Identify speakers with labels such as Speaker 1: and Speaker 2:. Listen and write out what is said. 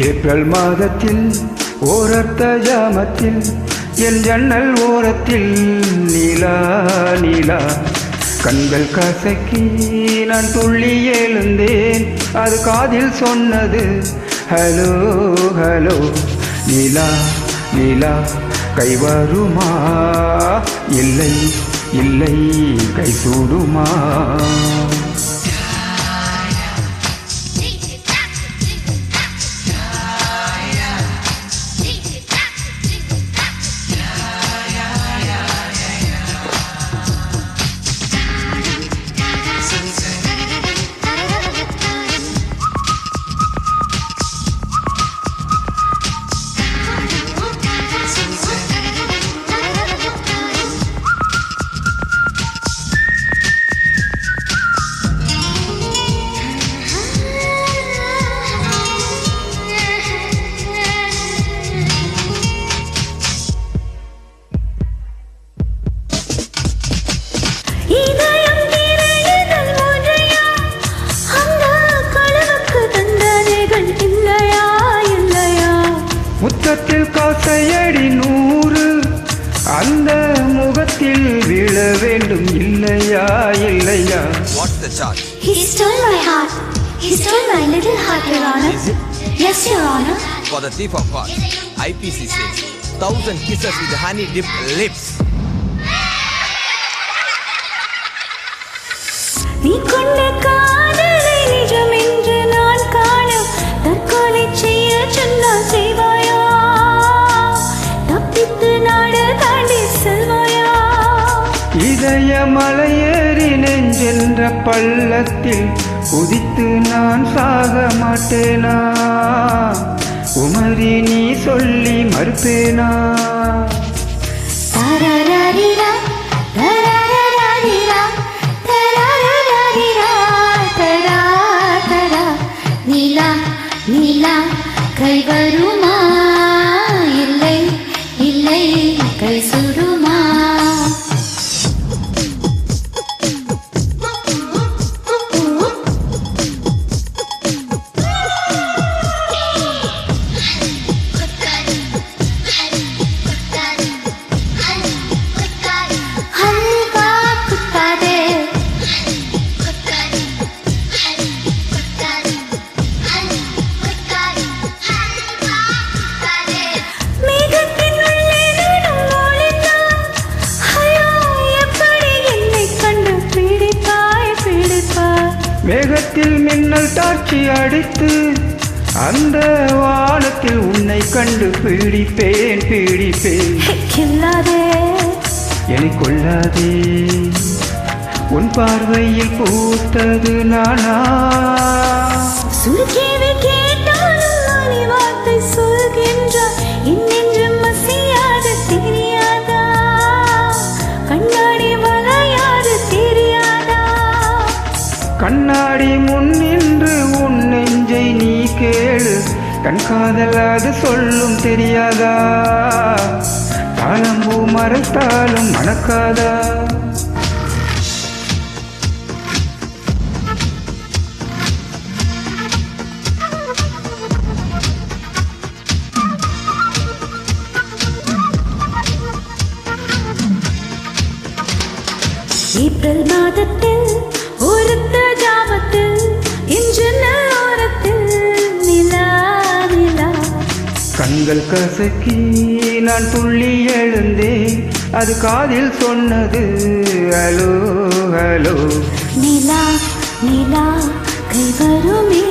Speaker 1: April மாதத்தில் ஓரத்த ஜாமத்தில் என் ஜன்னல் ஓரத்தில் நீலா நீலா கண்கள் கசக்கி நான் துள்ளி எழுந்தேன். அது காதில் சொன்னது ஹலோ ஹலோ. நீலா நீலா கை வருமா? இல்லை இல்லை கை சூடுமா? முத்தத்தில் காசையடி 100 அந்த முகத்தில் விழ வேண்டும் இல்லையா இல்லையா?
Speaker 2: What's the charge?
Speaker 3: He stole my heart. He stole my little heart, Your Honor.
Speaker 2: Is it?
Speaker 3: Yes, Your Honor.
Speaker 2: For the thief of hearts, IPC says 1,000 kisses with honey dipped lips.
Speaker 3: நீ கொண்ட காதலை நிஜம் என்று நான் காண தற்கொலை செய்ய சொன்னால் செய்வாயா? தப்பித்து நாடு தாண்டி செல்வாயா?
Speaker 1: இதய மலையேறி நெஞ்சென்ற பள்ளத்தில் குதித்து நான் சாக மாட்டேனா? உமரி நீ சொல்லி மறுப்பேனா?
Speaker 3: தரரரிரா, தரரரிரா, தரரரிரா, தரா, தரா. நீலா நீலா கை வருமா? இல்லை இல்லை கை சுடுமா?
Speaker 1: மேகத்தில் மின்னல் தாட்சி அடித்து அந்த வானத்தில் உன்னை கண்டு பீடிப்பேன் பீடிப்பேன்.
Speaker 3: கில்லாதே
Speaker 1: என்னை கொள்ளாதே, உன் பார்வையில் பூத்தது நானா?
Speaker 3: சுருக்கேவி கேட்டாலும் நீ வார்த்தை சொல்கின்றாய். இன்னென்றும் மசியாது தெரியாதா? கண்ணாடி வளையாது தெரியாதா?
Speaker 1: கண்ணாடி முன் நின்று உன் நெஞ்சை நீ கேளு, கண் காதல் அது சொல்லும் தெரியாதா? தாளம்பூ மறைத்தாலும் மணக்காதா?
Speaker 3: ஏப்ரல் மாதத்தில் ஒருத்த ஜாமத்தில் இன்று ஓரத்தில் நிலா நிலா
Speaker 1: கண்கள் கசக்கி நான் துள்ளி எழுந்தேன். அது காதில் சொன்னது ஹலோ ஹலோ.
Speaker 3: நிலா நிலா கை வருமே